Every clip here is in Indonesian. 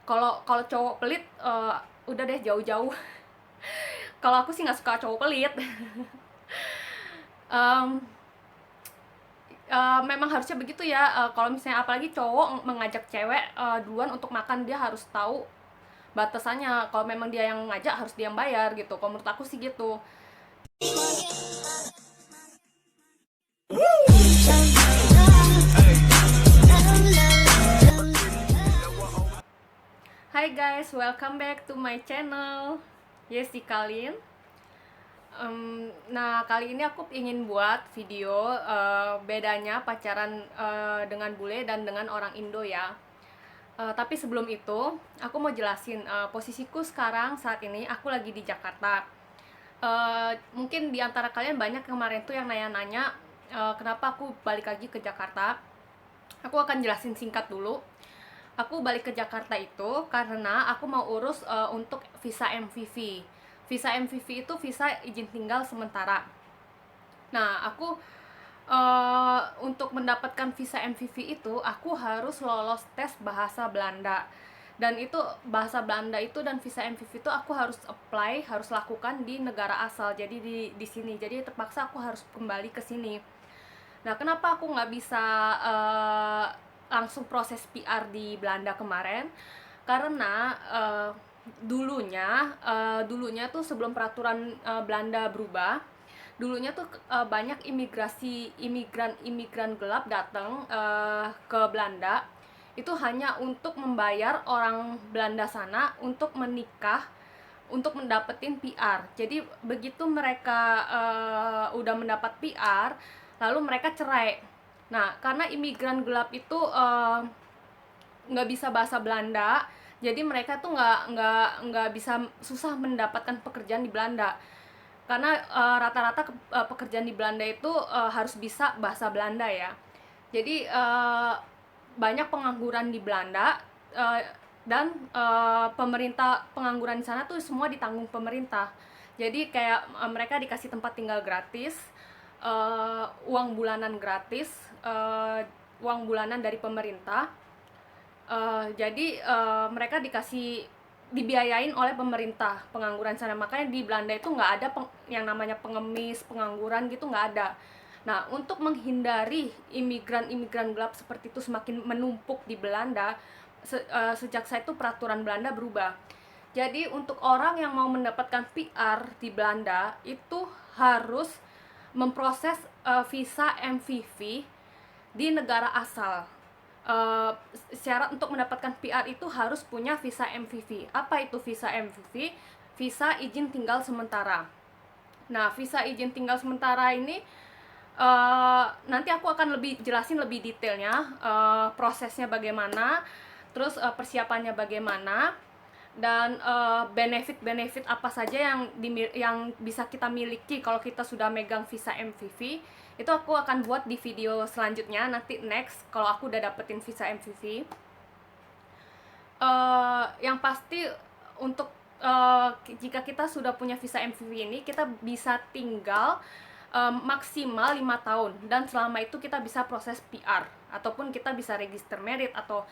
Kalau cowok pelit, udah deh jauh-jauh. Kalau aku sih nggak suka cowok pelit. Em, Memang harusnya begitu ya. Kalau misalnya apalagi cowok mengajak cewek duluan untuk makan, dia harus tahu batasannya. Kalau memang dia yang ngajak, harus dia yang bayar gitu. Kalau menurut aku sih gitu. Hai guys, welcome back to my channel. Yes, si Kalin. Nah, kali ini aku ingin buat video bedanya pacaran dengan bule dan dengan orang Indo ya. Tapi sebelum itu, aku mau jelasin posisiku sekarang saat ini. Aku lagi di Jakarta. Mungkin di antara kalian banyak kemarin tuh yang nanya-nanya kenapa aku balik lagi ke Jakarta. Aku akan jelasin singkat dulu. Aku balik ke Jakarta itu karena aku mau urus untuk visa MVV. Visa MVV itu visa izin tinggal sementara. Nah, aku untuk mendapatkan visa MVV itu aku harus lolos tes bahasa Belanda. Dan itu bahasa Belanda itu dan visa MVV itu aku harus apply, harus lakukan di negara asal. Jadi di sini. Jadi terpaksa aku harus kembali ke sini. Nah, kenapa aku nggak bisa langsung proses PR di Belanda kemarin? Karena dulunya tuh sebelum peraturan Belanda berubah, dulunya tuh banyak imigran gelap datang ke Belanda. Itu hanya untuk membayar orang Belanda sana untuk menikah, untuk mendapetin PR. Jadi begitu mereka udah mendapat PR, lalu mereka cerai. Nah, karena imigran gelap itu nggak bisa bahasa Belanda, jadi mereka tuh nggak bisa, susah mendapatkan pekerjaan di Belanda. Karena rata-rata pekerjaan di Belanda itu harus bisa bahasa Belanda ya. Jadi banyak pengangguran di Belanda, uh, dan pemerintah, pengangguran di sana tuh semua ditanggung pemerintah. Jadi kayak mereka dikasih tempat tinggal gratis, uang bulanan gratis, uang bulanan dari pemerintah. Jadi mereka dibiayain oleh pemerintah pengangguran sana. Makanya di Belanda itu nggak ada yang namanya pengemis, pengangguran gitu, nggak ada. Nah, untuk menghindari imigran gelap seperti itu semakin menumpuk di Belanda, sejak saya itu peraturan Belanda berubah. Jadi untuk orang yang mau mendapatkan PR di Belanda itu harus memproses visa MVV di negara asal. uh, Syarat untuk mendapatkan PR itu harus punya visa MVV. Apa itu visa MVV? Visa izin tinggal sementara. Nah, visa izin tinggal sementara ini nanti aku akan lebih jelasin lebih detailnya, prosesnya bagaimana, terus persiapannya bagaimana, dan benefit-benefit apa saja yang bisa kita miliki kalau kita sudah megang visa MVV. Itu aku akan buat di video selanjutnya, nanti next kalau aku udah dapetin visa MVV. Yang pasti untuk jika kita sudah punya visa MVV ini, kita bisa tinggal maksimal 5 tahun, dan selama itu kita bisa proses PR ataupun kita bisa register merit atau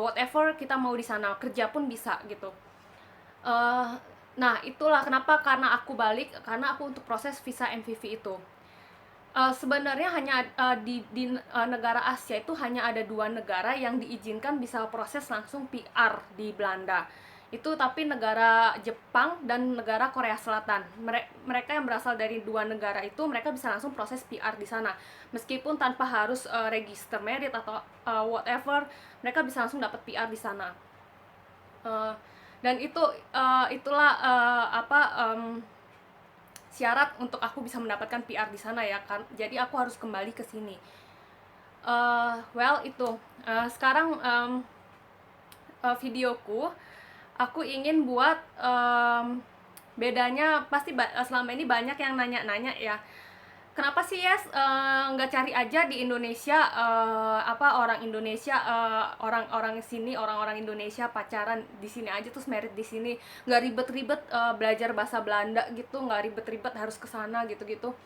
whatever kita mau di sana, kerja pun bisa gitu. Nah, itulah kenapa, karena aku balik, karena aku untuk proses visa MVV itu. Sebenarnya hanya di negara Asia itu hanya ada 2 negara yang diizinkan bisa proses langsung PR di Belanda. Itu tapi negara Jepang dan negara Korea Selatan. Mereka yang berasal dari 2 negara itu, mereka bisa langsung proses PR di sana. Meskipun tanpa harus register merit atau whatever, mereka bisa langsung dapat PR di sana. Uh, dan itulah syarat untuk aku bisa mendapatkan PR di sana ya kan. Jadi aku harus kembali ke sini. Itu sekarang videoku aku ingin buat bedanya. Pasti selama ini banyak yang nanya-nanya ya, kenapa sih Yes nggak cari aja di Indonesia, orang Indonesia, orang-orang sini, orang-orang Indonesia pacaran di sini aja terus merit di sini, nggak ribet-ribet belajar bahasa Belanda gitu, nggak ribet-ribet harus ke sana gitu-gitu.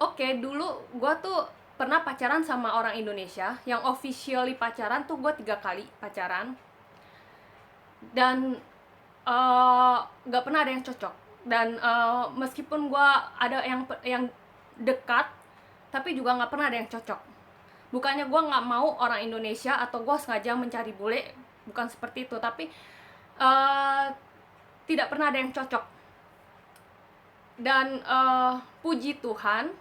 Oke, dulu gue tuh pernah pacaran sama orang Indonesia. Yang officially pacaran tuh gue 3 kali pacaran, dan nggak pernah ada yang cocok. Dan meskipun gue ada yang dekat, tapi juga nggak pernah ada yang cocok. Bukannya gue nggak mau orang Indonesia atau gue sengaja mencari bule, bukan seperti itu, tapi tidak pernah ada yang cocok. Dan puji Tuhan,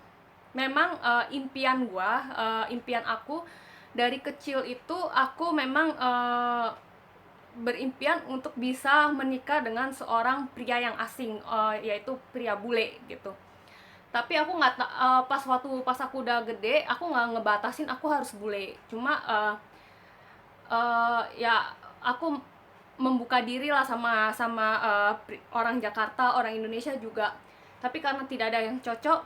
memang impian aku dari kecil itu, aku memang berimpian untuk bisa menikah dengan seorang pria yang asing, yaitu pria bule gitu. Tapi aku nggak pas aku udah gede, aku nggak ngebatasin aku harus bule. Cuma ya aku membuka diri lah sama orang Jakarta, orang Indonesia juga. Tapi karena tidak ada yang cocok,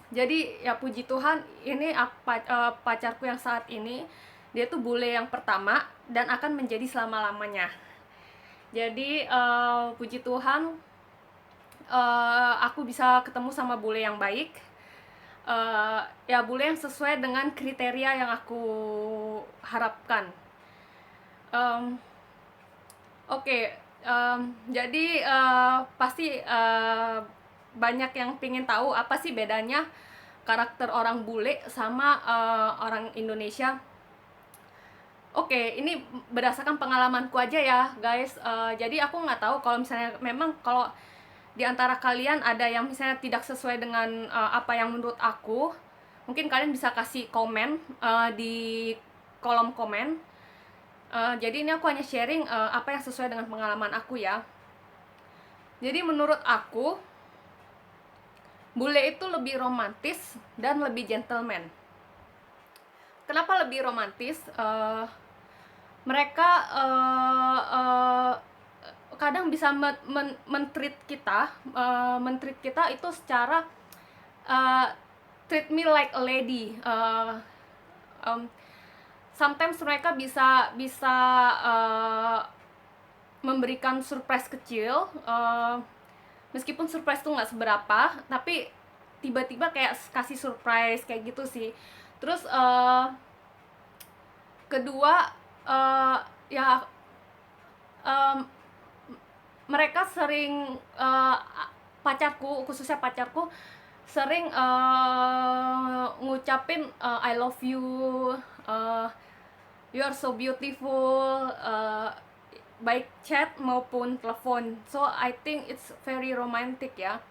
jadi ya puji Tuhan, ini pacarku yang saat ini, dia tuh bule yang pertama dan akan menjadi selama-lamanya. Jadi puji Tuhan, aku bisa ketemu sama bule yang baik, ya bule yang sesuai dengan kriteria yang aku harapkan. Oke, jadi pasti banyak yang pengen tahu apa sih bedanya karakter orang bule sama orang Indonesia. Oke, ini berdasarkan pengalamanku aja ya guys. Jadi aku nggak tahu kalau misalnya memang kalau di antara kalian ada yang misalnya tidak sesuai dengan apa yang menurut aku, mungkin kalian bisa kasih komen di kolom komen. Jadi ini aku hanya sharing apa yang sesuai dengan pengalaman aku ya. Jadi menurut aku, bule itu lebih romantis dan lebih gentleman. Kenapa lebih romantis? Mereka kadang bisa men-treat kita itu secara treat me like a lady. Sometimes mereka bisa memberikan surprise kecil, meskipun surprise tuh nggak seberapa, tapi tiba-tiba kayak kasih surprise kayak gitu sih. Terus kedua, ya mereka sering, khususnya pacarku sering ngucapin I love you, you are so beautiful, baik chat maupun telepon. So I think it's very romantic ya.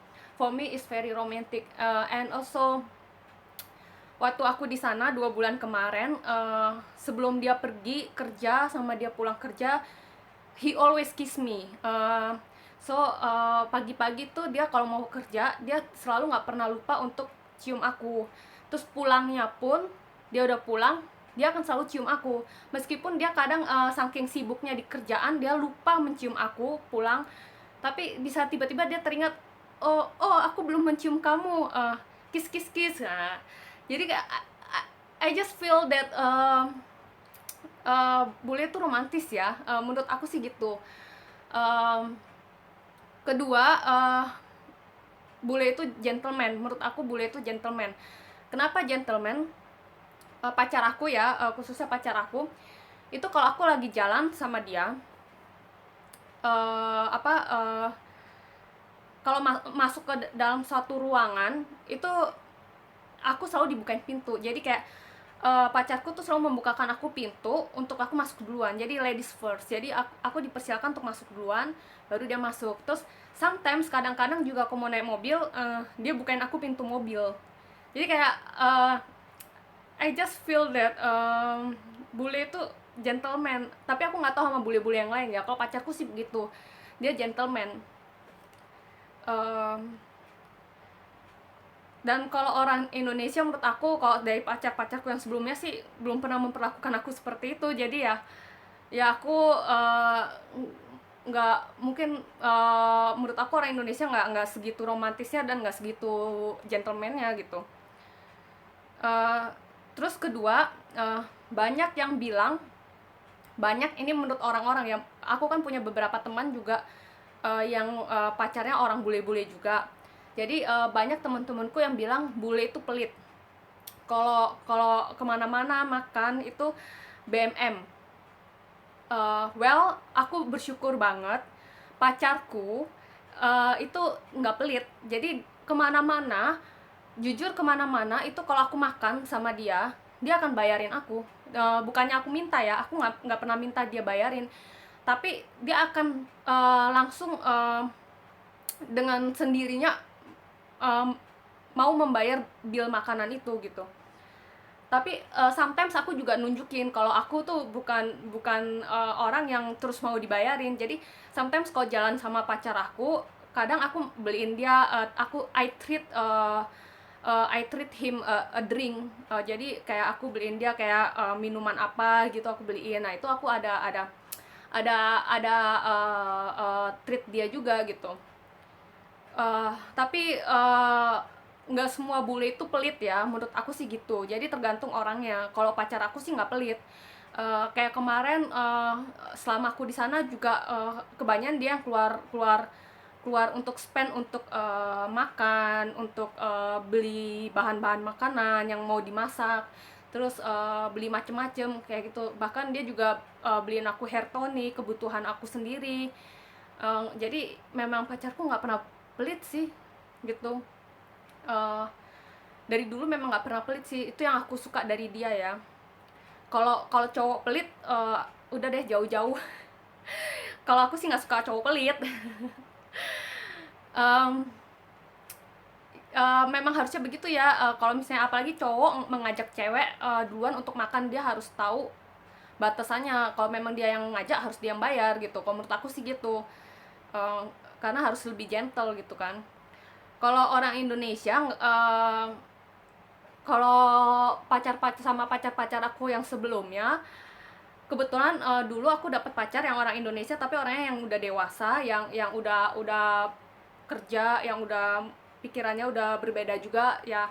For me it's very romantic. And also waktu aku di sana 2 bulan kemarin, sebelum dia pergi kerja sama dia pulang kerja, he always kiss me. So pagi-pagi tuh dia kalau mau kerja, dia selalu nggak pernah lupa untuk cium aku. Terus pulangnya pun, dia udah pulang, dia akan selalu cium aku. Meskipun dia kadang saking sibuknya di kerjaan, dia lupa mencium aku pulang. Tapi bisa tiba-tiba dia teringat, oh aku belum mencium kamu, kiss kiss kiss. Nah, jadi kayak I just feel that bule itu romantis ya, menurut aku sih gitu. Kedua, bule itu gentleman. Menurut aku bule itu gentleman. Kenapa gentleman? Pacar aku ya, khususnya pacar aku itu, kalau aku lagi jalan sama dia, kalau masuk ke dalam suatu ruangan itu, aku selalu dibukain pintu. Jadi kayak pacarku tuh selalu membukakan aku pintu untuk aku masuk duluan. Jadi ladies first. Jadi aku dipersilakan untuk masuk duluan, baru dia masuk. Terus sometimes kadang-kadang juga aku mau naik mobil, dia bukain aku pintu mobil. Jadi kayak I just feel that bule itu gentleman. Tapi aku nggak tahu sama bule-bule yang lain ya. Kalau pacarku sih begitu, dia gentleman. Dan kalau orang Indonesia, menurut aku, kalau dari pacar-pacarku yang sebelumnya sih belum pernah memperlakukan aku seperti itu. Jadi ya aku nggak mungkin, menurut aku orang Indonesia nggak segitu romantisnya dan nggak segitu gentlemannya gitu. Terus kedua, banyak yang bilang, ini menurut orang-orang ya, aku kan punya beberapa teman juga yang pacarnya orang bule-bule juga. Jadi banyak teman-temanku yang bilang bule itu pelit. Kalau kalau kemana-mana makan itu BMM. Well, aku bersyukur banget pacarku itu nggak pelit. Jadi kemana-mana, jujur kemana-mana itu kalau aku makan sama dia akan bayarin aku. Bukannya aku minta ya, aku nggak pernah minta dia bayarin, tapi dia akan langsung dengan sendirinya um, mau membayar bill makanan itu gitu. Tapi sometimes aku juga nunjukin kalau aku tuh bukan bukan orang yang terus mau dibayarin. Jadi sometimes kalau jalan sama pacar aku, kadang aku beliin dia, I treat him a drink. Jadi kayak aku beliin dia kayak minuman apa gitu aku beliin. Nah, itu aku ada treat dia juga gitu. Tapi nggak semua bule itu pelit ya, menurut aku sih gitu. Jadi tergantung orangnya. Kalau pacar aku sih nggak pelit. Kayak kemarin selama aku di sana juga kebanyakan dia yang keluar keluar keluar untuk spend untuk makan, untuk beli bahan-bahan makanan yang mau dimasak, terus beli macem-macem kayak gitu. Bahkan dia juga beliin aku hair tonic, kebutuhan aku sendiri. Jadi memang pacarku nggak pernah pelit sih gitu. Eh, dari dulu memang nggak pernah pelit sih, itu yang aku suka dari dia ya. Kalau kalau cowok pelit, udah deh jauh-jauh. Kalau aku sih nggak suka cowok pelit. Em, memang harusnya begitu ya. Kalau misalnya apalagi cowok mengajak cewek duluan untuk makan, dia harus tahu batasannya. Kalau memang dia yang ngajak, harus dia yang bayar gitu. Kalau menurut aku sih gitu. Eh, karena harus lebih gentle gitu kan. Kalau orang Indonesia, kalau pacar-pacar sama pacar-pacar aku yang sebelumnya, kebetulan dulu aku dapat pacar yang orang Indonesia tapi orangnya yang udah dewasa, yang udah kerja, yang udah pikirannya udah berbeda juga ya.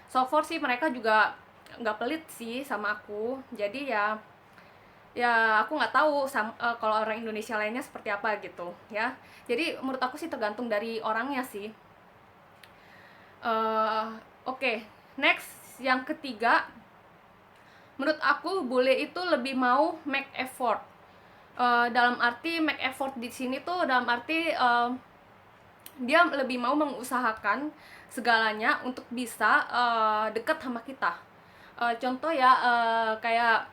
So far sih mereka juga nggak pelit sih sama aku. Jadi ya, ya aku nggak tahu kalau orang Indonesia lainnya seperti apa gitu ya. Jadi menurut aku sih tergantung dari orangnya sih. Oke, next yang ketiga, menurut aku bule itu lebih mau make effort. Dalam arti make effort di sini tuh dalam arti dia lebih mau mengusahakan segalanya untuk bisa dekat sama kita. Contoh ya, kayak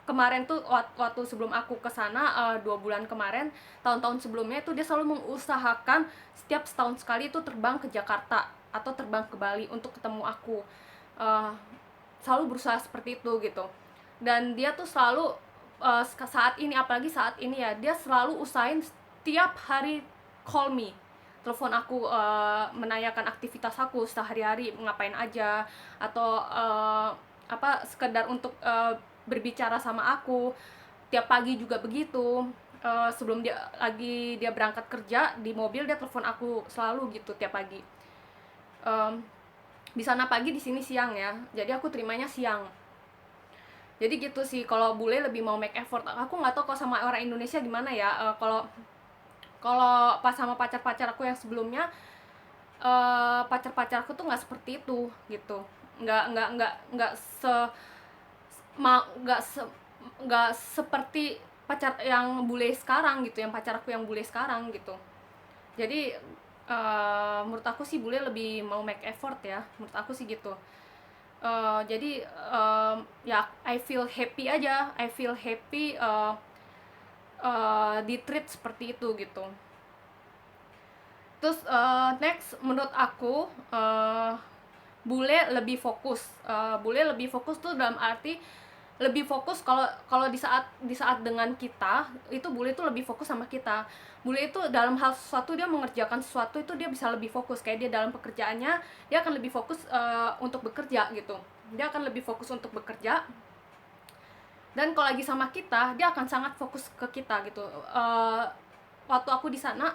kemarin tuh waktu sebelum aku kesana 2 bulan kemarin, tahun-tahun sebelumnya itu dia selalu mengusahakan setiap setahun sekali itu terbang ke Jakarta atau terbang ke Bali untuk ketemu aku. Eh, Selalu berusaha seperti itu gitu. Dan dia tuh selalu saat ini, apalagi saat ini ya, dia selalu usahain setiap hari call me, telepon aku, menanyakan aktivitas aku sehari-hari ngapain aja, atau apa sekedar untuk berbicara sama aku. Tiap pagi juga begitu. Sebelum dia berangkat kerja di mobil, dia telepon aku selalu gitu tiap pagi. Di sana pagi, di sini siang ya, jadi aku terimanya siang. Jadi gitu sih, kalau bule lebih mau make effort. Aku nggak tahu kalau sama orang Indonesia gimana ya. Kalau kalau pas sama pacar-pacar aku yang sebelumnya, pacar-pacarku tuh nggak seperti itu gitu. Nggak se ma nggak se nggak seperti pacar yang bule sekarang gitu, yang pacar aku yang bule sekarang gitu. Jadi menurut aku sih bule lebih mau make effort ya, menurut aku sih gitu. Jadi ya I feel happy aja, I feel happy di treat seperti itu gitu. Terus next menurut aku, bule lebih fokus. Bule lebih fokus tuh dalam arti lebih fokus kalau kalau di saat dengan kita itu, bule itu lebih fokus sama kita. Bule itu dalam hal sesuatu, dia mengerjakan sesuatu itu dia bisa lebih fokus. Kayak dia dalam pekerjaannya, dia akan lebih fokus untuk bekerja gitu. Dia akan lebih fokus untuk bekerja. Dan kalau lagi sama kita, dia akan sangat fokus ke kita gitu. Waktu aku di sana,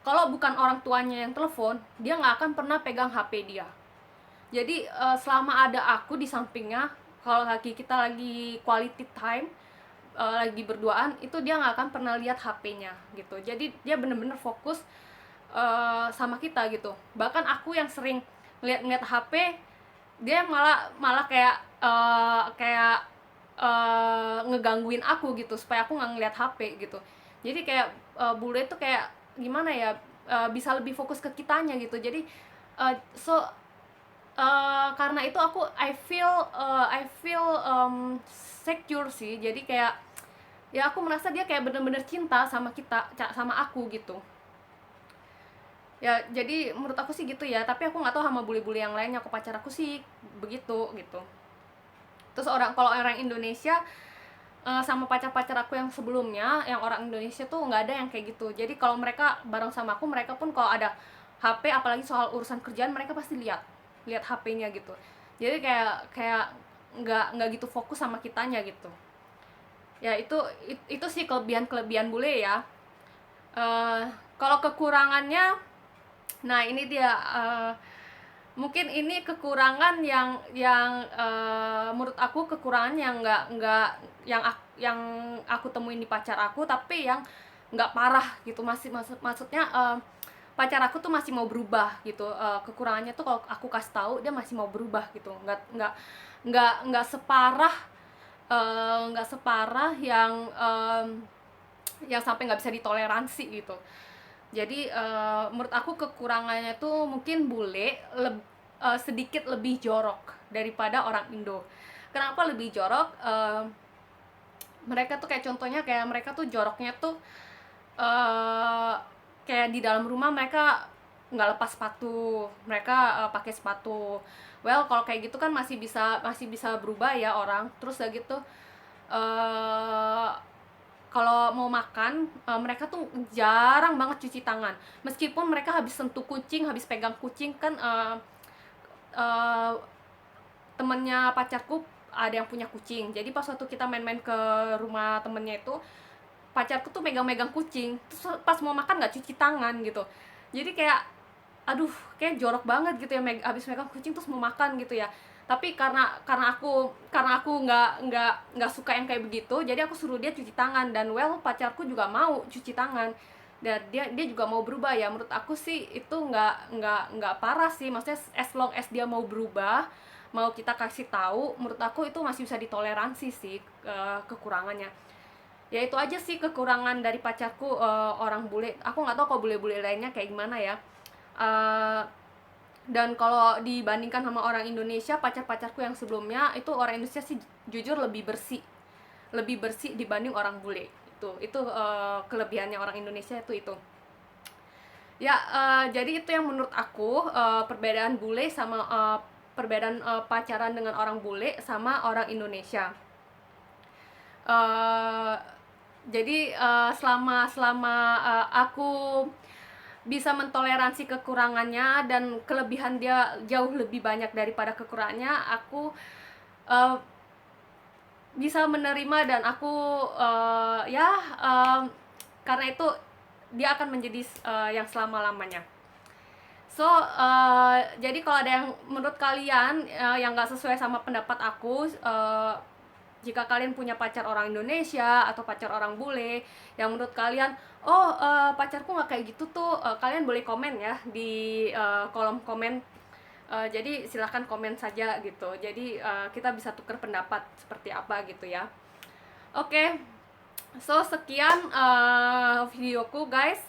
kalau bukan orang tuanya yang telepon, dia nggak akan pernah pegang HP dia. Jadi selama ada aku di sampingnya, kalau kita lagi quality time, lagi berduaan, itu dia nggak akan pernah lihat HP-nya gitu. Jadi dia bener-bener fokus sama kita gitu. Bahkan aku yang sering ngeliat HP, dia malah malah kayak ngegangguin aku gitu supaya aku nggak ngeliat HP gitu. Jadi kayak bule itu kayak gimana ya, bisa lebih fokus ke kitanya gitu. Jadi karena itu aku I feel secure sih. Jadi kayak ya aku merasa dia kayak bener-bener cinta sama kita, sama aku gitu. Ya jadi menurut aku sih gitu ya, tapi aku nggak tahu sama bule-bule yang lainnya. Aku pacar aku sih begitu gitu. Terus kalau orang Indonesia, sama pacar-pacar aku yang sebelumnya yang orang Indonesia tuh nggak ada yang kayak gitu. Jadi kalau mereka bareng sama aku, mereka pun kalau ada HP apalagi soal urusan kerjaan, mereka pasti lihat lihat HP-nya gitu. Jadi kayak kayak nggak gitu fokus sama kitanya gitu. Ya itu sih kelebihan bule ya. eh Kalau kekurangannya, nah ini dia, mungkin ini kekurangan menurut aku kekurangan yang nggak yang aku temuin di pacar aku, tapi yang nggak parah gitu. Maksudnya, pacar aku tuh masih mau berubah gitu. Kekurangannya tuh kalau aku kasih tahu dia masih mau berubah gitu, nggak separah, yang sampai nggak bisa ditoleransi gitu. Jadi menurut aku kekurangannya tuh mungkin bule sedikit lebih jorok daripada orang Indo. Kenapa lebih jorok? Mereka tuh kayak contohnya, kayak mereka tuh joroknya tuh kayak di dalam rumah mereka nggak lepas sepatu, mereka pakai sepatu. Well, kalau kayak gitu kan masih bisa berubah ya orang. Terus udah gitu, eh kalau mau makan, mereka tuh jarang banget cuci tangan. Meskipun mereka habis sentuh kucing, habis pegang kucing kan, temennya pacarku ada yang punya kucing. Jadi pas waktu kita main-main ke rumah temennya itu, pacarku tuh megang-megang kucing. Terus pas mau makan nggak cuci tangan gitu. Jadi kayak, aduh, kayak jorok banget gitu ya, abis megang kucing terus mau makan gitu ya. Tapi karena aku nggak suka yang kayak begitu, jadi aku suruh dia cuci tangan. Dan well, pacarku juga mau cuci tangan, dan dia juga mau berubah. Ya menurut aku sih itu nggak parah sih. Maksudnya as long as dia mau berubah, mau kita kasih tahu, menurut aku itu masih bisa ditoleransi sih, kekurangannya. Ya itu aja sih kekurangan dari pacarku, orang bule. Aku nggak tahu kalau bule-bule lainnya kayak gimana ya. Eh, dan kalau dibandingkan sama orang Indonesia, pacar-pacarku yang sebelumnya itu orang Indonesia sih jujur lebih bersih dibanding orang bule. Itu kelebihannya orang Indonesia itu. Ya, jadi itu yang menurut aku, perbedaan bule sama perbedaan pacaran dengan orang bule sama orang Indonesia. eh jadi selama selama aku bisa mentoleransi kekurangannya dan kelebihan dia jauh lebih banyak daripada kekurangannya, aku uh, bisa menerima. Dan aku ya, karena itu dia akan menjadi yang selama-lamanya. So, jadi kalau ada yang menurut kalian yang nggak sesuai sama pendapat aku, jika kalian punya pacar orang Indonesia atau pacar orang bule yang menurut kalian, oh, pacarku nggak kayak gitu tuh, kalian boleh komen ya di kolom komen. Jadi silahkan komen saja gitu. Jadi kita bisa tukar pendapat seperti apa gitu ya. Oke, so sekian videoku guys.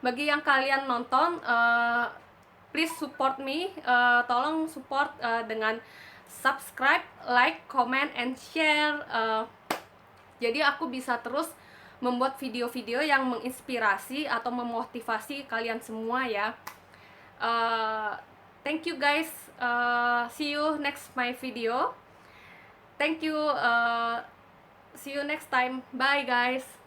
Bagi yang kalian nonton, please support me. Tolong support dengan subscribe, like, comment, and share. Jadi aku bisa terus membuat video-video yang menginspirasi atau memotivasi kalian semua ya. Thank you guys. See you next my video. Thank you. See you next time. Bye guys.